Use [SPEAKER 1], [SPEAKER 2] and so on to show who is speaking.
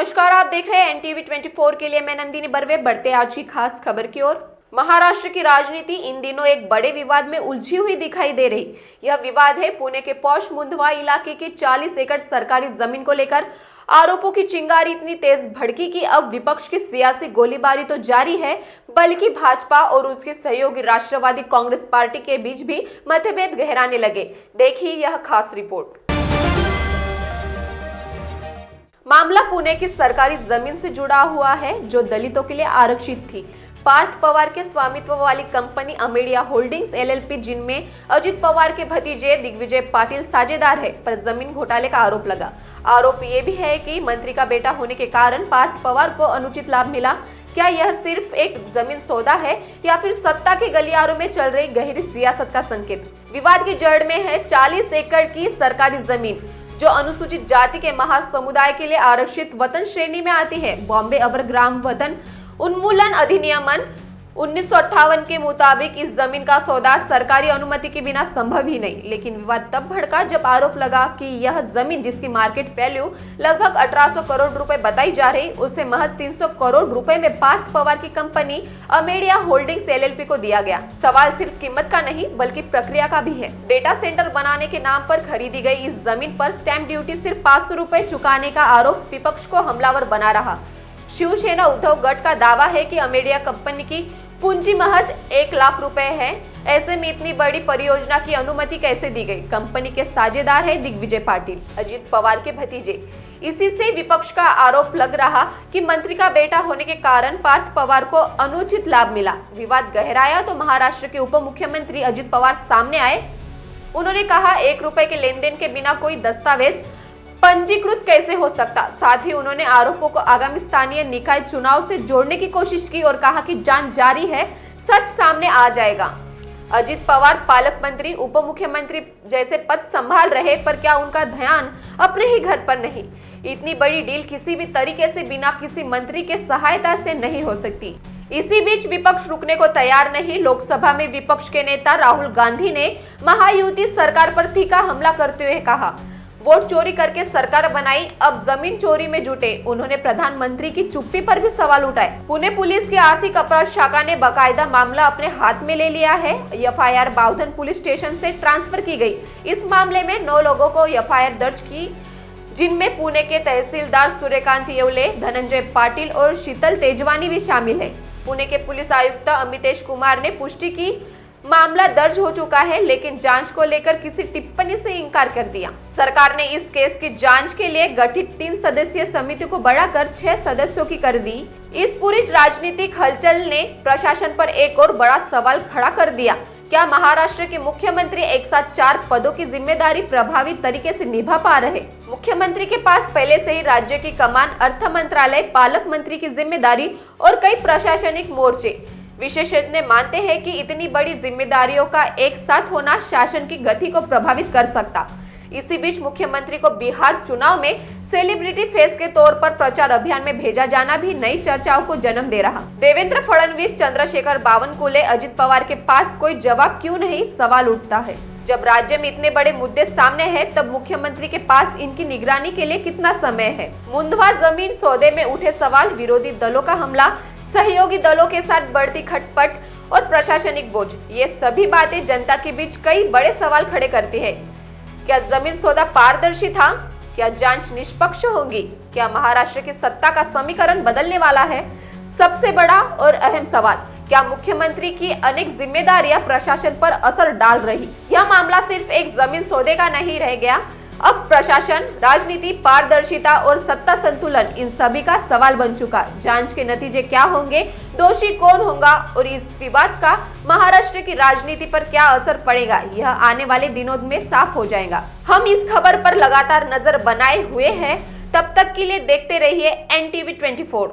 [SPEAKER 1] नमस्कार, आप देख रहे हैं एनटीवी 24 के लिए मैं नंदिनी बर्वे। बढ़ते आज की खास खबर की ओर। महाराष्ट्र की राजनीति इन दिनों एक बड़े विवाद में उलझी हुई दिखाई दे रही। यह विवाद है पुणे के पौष मुंदवा इलाके के 40 एकड़ सरकारी जमीन को लेकर। आरोपों की चिंगारी इतनी तेज भड़की कि अब विपक्ष की सियासी गोलीबारी तो जारी है, बल्कि भाजपा और उसके सहयोगी राष्ट्रवादी कांग्रेस पार्टी के बीच भी मतभेद गहराने लगे। देखिए यह खास रिपोर्ट। मामला पुणे की सरकारी जमीन से जुड़ा हुआ है जो दलितों के लिए आरक्षित थी। पार्थ पवार के स्वामित्व वाली कंपनी अमेडिया होल्डिंग्स एलएलपी, जिनमें अजित पवार के भतीजे दिग्विजय पाटिल साझेदार है, पर जमीन घोटाले का आरोप लगा। आरोप ये भी है कि मंत्री का बेटा होने के कारण पार्थ पवार को अनुचित लाभ मिला। क्या यह सिर्फ एक जमीन सौदा है या फिर सत्ता के गलियारों में चल रही गहरी सियासत का संकेत? विवाद की जड़ में है 40 एकड़ की सरकारी जमीन जो अनुसूचित जाति के महार समुदाय के लिए आरक्षित वतन श्रेणी में आती है। बॉम्बे अवर ग्राम वतन उन्मूलन अधिनियमन 1958 के मुताबिक इस जमीन का सौदा सरकारी अनुमति के बिना संभव ही नहीं। लेकिन विवाद तब भड़का जब आरोप लगा कि यह जमीन, जिसकी मार्केट वैल्यू लगभग 1800 करोड़ रुपए बताई जा रही, उसे महज 300 करोड़ रुपए में पार्थ पवार की कंपनी अमेडिया होल्डिंग्स एलएलपी को दिया गया। सवाल सिर्फ कीमत का नहीं बल्कि प्रक्रिया का भी है। डेटा सेंटर बनाने के नाम पर खरीदी गई इस जमीन पर स्टैंप ड्यूटी सिर्फ 500 रुपए चुकाने का आरोप विपक्ष को हमलावर बना रहा। शिवसेना उद्धव गट का दावा है कि अमेडिया कंपनी की पूंजी महज 1 लाख रुपए है। ऐसे में इतनी बड़ी परियोजना की अनुमति कैसे दी गई? कंपनी के साझेदार है दिग्विजय पाटिल, अजित पवार के भतीजे। इसी से विपक्ष का आरोप लग रहा कि मंत्री का बेटा होने के कारण पार्थ पवार को अनुचित लाभ मिला। विवाद गहराया तो महाराष्ट्र के उप मुख्यमंत्री अजित पवार सामने आए। उन्होंने कहा 1 रुपए के लेन देन के बिना कोई दस्तावेज पंजीकृत कैसे हो सकता। साथ ही उन्होंने आरोपों को आगामी स्थानीय निकाय चुनाव से जोड़ने की कोशिश की और कहा कि जांच जारी है, सच सामने आ जाएगा। अजित पवार पालक मंत्री, उप मुख्यमंत्री जैसे पद संभाल रहे, पर क्या उनका ध्यान अपने ही घर पर नहीं? इतनी बड़ी डील किसी भी तरीके से बिना किसी मंत्री के सहायता से नहीं हो सकती। इसी बीच विपक्ष रुकने को तैयार नहीं। लोकसभा में विपक्ष के नेता राहुल गांधी ने महायुति सरकार पर तीखा हमला करते हुए कहा, वोट चोरी करके सरकार बनाई, अब जमीन चोरी में जुटे। उन्होंने प्रधानमंत्री की चुप्पी पर भी सवाल उठाए। पुणे पुलिस की आर्थिक अपराध शाखा ने बाकायदा मामला अपने हाथ में ले लिया है। एफआईआर बावधन पुलिस स्टेशन से ट्रांसफर की गई। इस मामले में 9 लोगों को एफआईआर दर्ज की, जिनमें पुणे के तहसीलदार सूर्यकांत येवले, धनंजय पाटिल और शीतल तेजवानी भी शामिल है। पुणे के पुलिस आयुक्त अमितेश कुमार ने पुष्टि की मामला दर्ज हो चुका है, लेकिन जांच को लेकर किसी टिप्पणी से इनकार कर दिया। सरकार ने इस केस की जांच के लिए गठित 3 सदस्यीय समिति को बढ़ाकर 6 सदस्यों की कर दी। इस पूरी राजनीतिक हलचल ने प्रशासन पर एक और बड़ा सवाल खड़ा कर दिया। क्या महाराष्ट्र के मुख्यमंत्री एक साथ 4 पदों की जिम्मेदारी प्रभावी तरीके से निभा पा रहे? मुख्यमंत्री के पास पहले से ही राज्य की कमान, अर्थ मंत्रालय, पालक मंत्री की जिम्मेदारी और कई प्रशासनिक मोर्चे। विशेषज्ञ मानते हैं कि इतनी बड़ी जिम्मेदारियों का एक साथ होना शासन की गति को प्रभावित कर सकता। इसी बीच मुख्यमंत्री को बिहार चुनाव में सेलिब्रिटी फेस के तौर पर प्रचार अभियान में भेजा जाना भी नई चर्चाओं को जन्म दे रहा। देवेंद्र फडणवीस, चंद्रशेखर बावनकुले, अजित पवार के पास कोई जवाब क्यों नहीं? सवाल उठता है। जब राज्य में इतने बड़े मुद्दे सामने हैं, तब मुख्यमंत्री के पास इनकी निगरानी के लिए कितना समय है? मुंदवा जमीन सौदे में उठे सवाल, विरोधी दलों का हमला, सहयोगी दलों के साथ बढ़ती खटपट और प्रशासनिक बोझ, ये सभी बातें जनता के बीच कई बड़े सवाल खड़े करती है। क्या जमीन सौदा पारदर्शी था? क्या जांच निष्पक्ष होगी? क्या महाराष्ट्र की सत्ता का समीकरण बदलने वाला है? सबसे बड़ा और अहम सवाल, क्या मुख्यमंत्री की अनेक जिम्मेदारियां प्रशासन पर असर डाल रही? यह मामला सिर्फ एक जमीन सौदे का नहीं रह गया। अब प्रशासन, राजनीति, पारदर्शिता और सत्ता संतुलन, इन सभी का सवाल बन चुका। जांच के नतीजे क्या होंगे? दोषी कौन होगा? और इस विवाद का महाराष्ट्र की राजनीति पर क्या असर पड़ेगा? यह आने वाले दिनों में साफ हो जाएगा। हम इस खबर पर लगातार नजर बनाए हुए हैं। तब तक के लिए देखते रहिए एनटीवी 24।